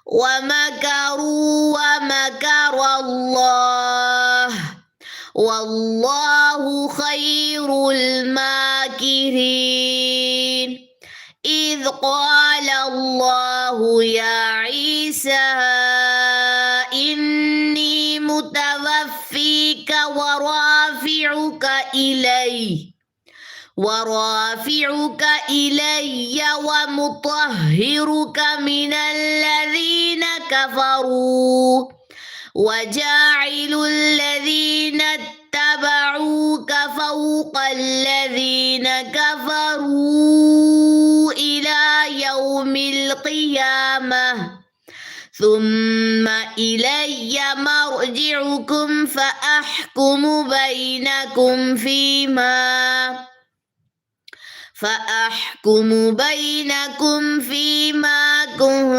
ومكروا ومكر الله والله خير الماكرين إذ قال الله يا عيسى إني متوفيك ورافعك إلي ومطهرك من الذين كفروا وجاعل الذين اتبعوك فوق الذين كفروا إلى يوم القيامة ثم إلي مرجعكم فأحكم بينكم فيما كنتم